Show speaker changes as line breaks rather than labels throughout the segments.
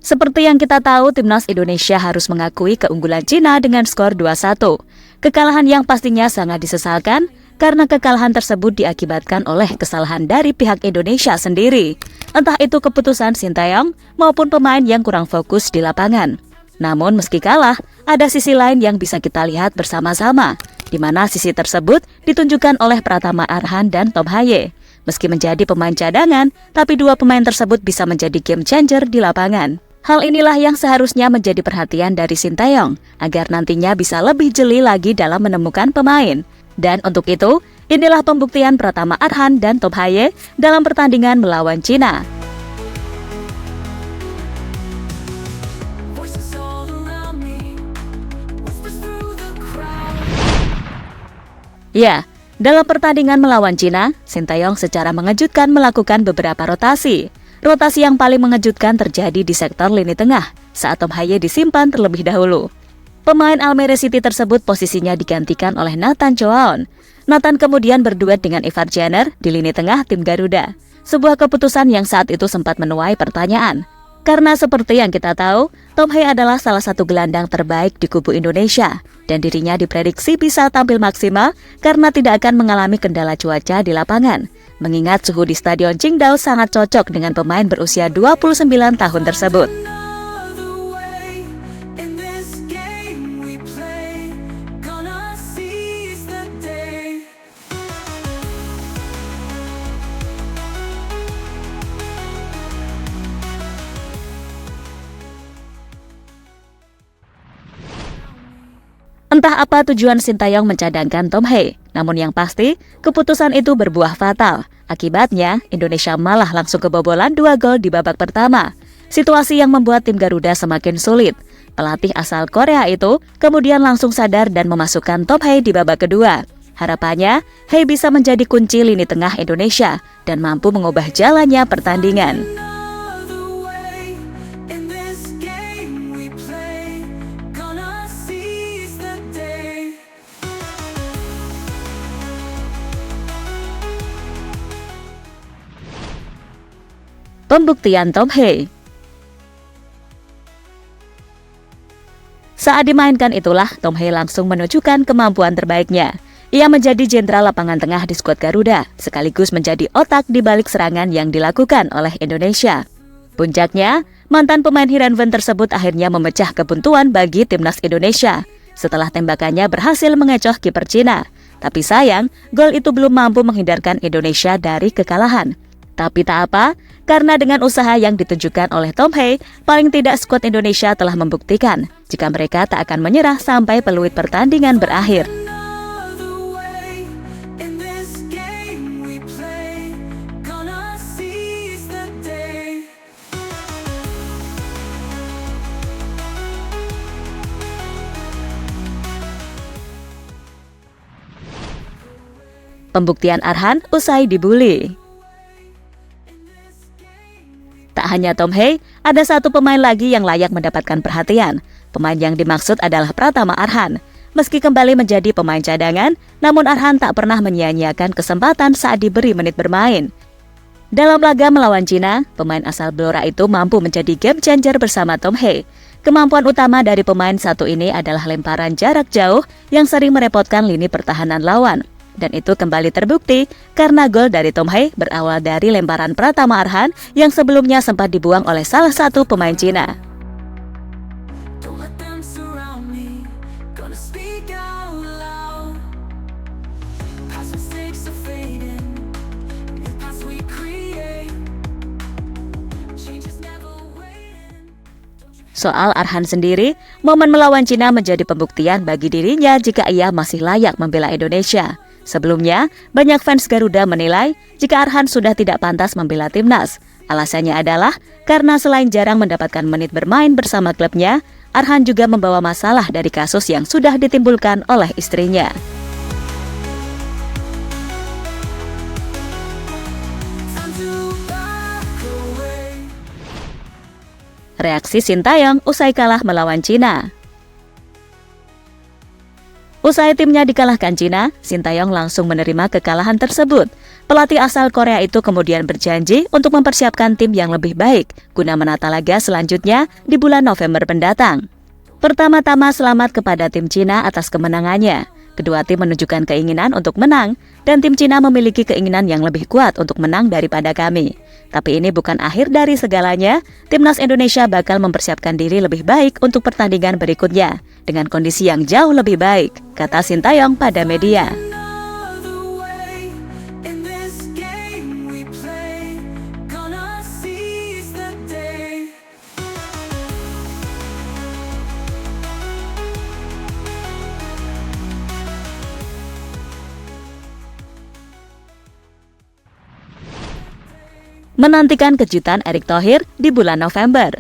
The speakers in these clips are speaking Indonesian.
Seperti yang kita tahu, timnas Indonesia harus mengakui keunggulan Cina dengan skor 2-1. Kekalahan yang pastinya sangat disesalkan karena kekalahan tersebut diakibatkan oleh kesalahan dari pihak Indonesia sendiri. Entah itu keputusan Sintayong maupun pemain yang kurang fokus di lapangan. Namun meski kalah, ada sisi lain yang bisa kita lihat bersama-sama, di mana sisi tersebut ditunjukkan oleh Pratama Arhan dan Tom Haye. Meski menjadi pemain cadangan, tapi dua pemain tersebut bisa menjadi game changer di lapangan. Hal inilah yang seharusnya menjadi perhatian dari Sintayong, agar nantinya bisa lebih jeli lagi dalam menemukan pemain. Dan untuk itu, inilah pembuktian Pratama Arhan dan Tom Haye dalam pertandingan melawan Cina. Ya, dalam pertandingan melawan Cina, Sintayong secara mengejutkan melakukan beberapa rotasi. Rotasi yang paling mengejutkan terjadi di sektor lini tengah, saat Tom Haye disimpan terlebih dahulu. Pemain Almere City tersebut posisinya digantikan oleh Nathan Choaon. Nathan kemudian berduet dengan Ivar Jenner di lini tengah tim Garuda. Sebuah keputusan yang saat itu sempat menuai pertanyaan. Karena seperti yang kita tahu, Tom Haye adalah salah satu gelandang terbaik di kubu Indonesia. Dan dirinya diprediksi bisa tampil maksimal karena tidak akan mengalami kendala cuaca di lapangan. Mengingat suhu di Stadion Qingdao sangat cocok dengan pemain berusia 29 tahun tersebut. Entah apa tujuan Sintayong mencadangkan Tom Haye, namun yang pasti, keputusan itu berbuah fatal. Akibatnya, Indonesia malah langsung kebobolan 2 gol di babak pertama. Situasi yang membuat tim Garuda semakin sulit. Pelatih asal Korea itu kemudian langsung sadar dan memasukkan Tom Haye di babak kedua. Harapannya, Haye bisa menjadi kunci lini tengah Indonesia dan mampu mengubah jalannya pertandingan. Pembuktian Tom Haye. Saat dimainkan itulah Tom Haye langsung menunjukkan kemampuan terbaiknya. Ia menjadi jenderal lapangan tengah di skuad Garuda, sekaligus menjadi otak di balik serangan yang dilakukan oleh Indonesia. Puncaknya, mantan pemain Heerenveen tersebut akhirnya memecah kebuntuan bagi timnas Indonesia setelah tembakannya berhasil mengecoh kiper Cina. Tapi sayang, gol itu belum mampu menghindarkan Indonesia dari kekalahan. Tapi tak apa, karena dengan usaha yang ditunjukkan oleh Tom Haye, paling tidak skuad Indonesia telah membuktikan jika mereka tak akan menyerah sampai peluit pertandingan berakhir. Pembuktian Arhan usai dibully. Tak hanya Tom Haye, ada satu pemain lagi yang layak mendapatkan perhatian. Pemain yang dimaksud adalah Pratama Arhan. Meski kembali menjadi pemain cadangan, namun Arhan tak pernah menyia-nyiakan kesempatan saat diberi menit bermain. Dalam laga melawan Cina, pemain asal Blora itu mampu menjadi game changer bersama Tom Haye. Kemampuan utama dari pemain satu ini adalah lemparan jarak jauh yang sering merepotkan lini pertahanan lawan. Dan itu kembali terbukti karena gol dari Tom Haye berawal dari lemparan Pratama Arhan yang sebelumnya sempat dibuang oleh salah satu pemain Cina. Soal Arhan sendiri, momen melawan Cina menjadi pembuktian bagi dirinya jika ia masih layak membela Indonesia. Sebelumnya, banyak fans Garuda menilai jika Arhan sudah tidak pantas membela timnas. Alasannya adalah karena selain jarang mendapatkan menit bermain bersama klubnya, Arhan juga membawa masalah dari kasus yang sudah ditimbulkan oleh istrinya. Reaksi Sintayong usai kalah melawan Cina. Usai timnya dikalahkan Cina, Sintayong langsung menerima kekalahan tersebut. Pelatih asal Korea itu kemudian berjanji untuk mempersiapkan tim yang lebih baik guna menata laga selanjutnya di bulan November mendatang. Pertama-tama selamat kepada tim Cina atas kemenangannya. Kedua tim menunjukkan keinginan untuk menang, dan tim Cina memiliki keinginan yang lebih kuat untuk menang daripada kami. Tapi ini bukan akhir dari segalanya, timnas Indonesia bakal mempersiapkan diri lebih baik untuk pertandingan berikutnya, dengan kondisi yang jauh lebih baik, kata Sintayong pada media. Menantikan kejutan Erick Thohir di bulan November.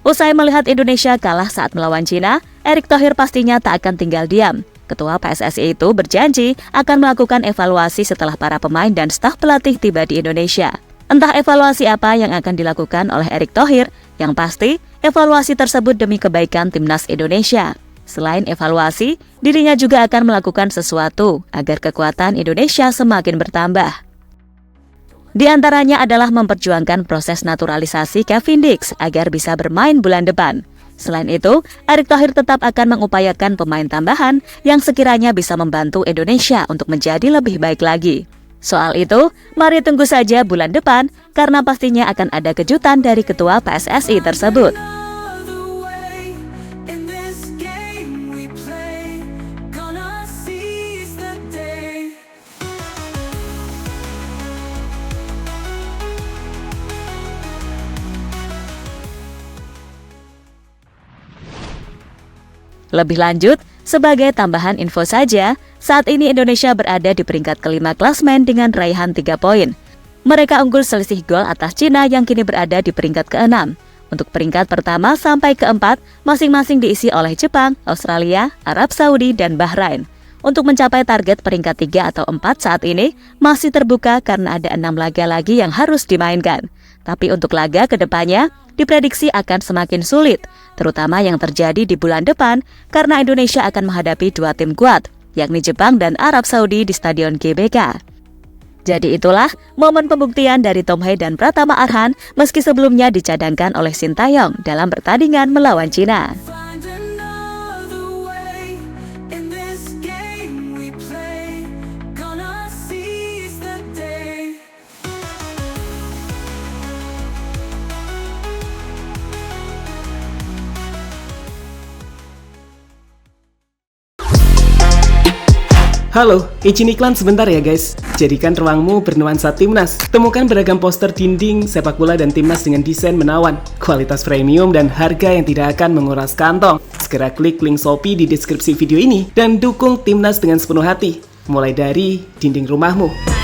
Usai melihat Indonesia kalah saat melawan Cina, Erick Thohir pastinya tak akan tinggal diam. Ketua PSSI itu berjanji akan melakukan evaluasi setelah para pemain dan staf pelatih tiba di Indonesia. Entah evaluasi apa yang akan dilakukan oleh Erick Thohir, yang pasti evaluasi tersebut demi kebaikan timnas Indonesia. Selain evaluasi, dirinya juga akan melakukan sesuatu agar kekuatan Indonesia semakin bertambah. Di antaranya adalah memperjuangkan proses naturalisasi Kevin Dix agar bisa bermain bulan depan. Selain itu, Erick Thohir tetap akan mengupayakan pemain tambahan yang sekiranya bisa membantu Indonesia untuk menjadi lebih baik lagi. Soal itu, mari tunggu saja bulan depan karena pastinya akan ada kejutan dari ketua PSSI tersebut. Lebih lanjut, sebagai tambahan info saja, saat ini Indonesia berada di peringkat kelima klasmen dengan raihan 3 poin. Mereka unggul selisih gol atas Cina yang kini berada di peringkat ke-6. Untuk peringkat pertama sampai ke-4, masing-masing diisi oleh Jepang, Australia, Arab Saudi, dan Bahrain. Untuk mencapai target peringkat 3 atau 4 saat ini, masih terbuka karena ada 6 laga lagi yang harus dimainkan. Tapi untuk laga ke depannya, diprediksi akan semakin sulit, terutama yang terjadi di bulan depan karena Indonesia akan menghadapi 2 tim kuat, yakni Jepang dan Arab Saudi di Stadion GBK. Jadi itulah momen pembuktian dari Tom Hye dan Pratama Arhan meski sebelumnya dicadangkan oleh Sintayong dalam pertandingan melawan Cina.
Halo, izin iklan sebentar ya guys. Jadikan ruangmu bernuansa timnas. Temukan beragam poster dinding, sepak bola dan timnas dengan desain menawan, kualitas premium dan harga yang tidak akan menguras kantong. Segera klik link Shopee di deskripsi video ini dan dukung timnas dengan sepenuh hati. Mulai dari dinding rumahmu.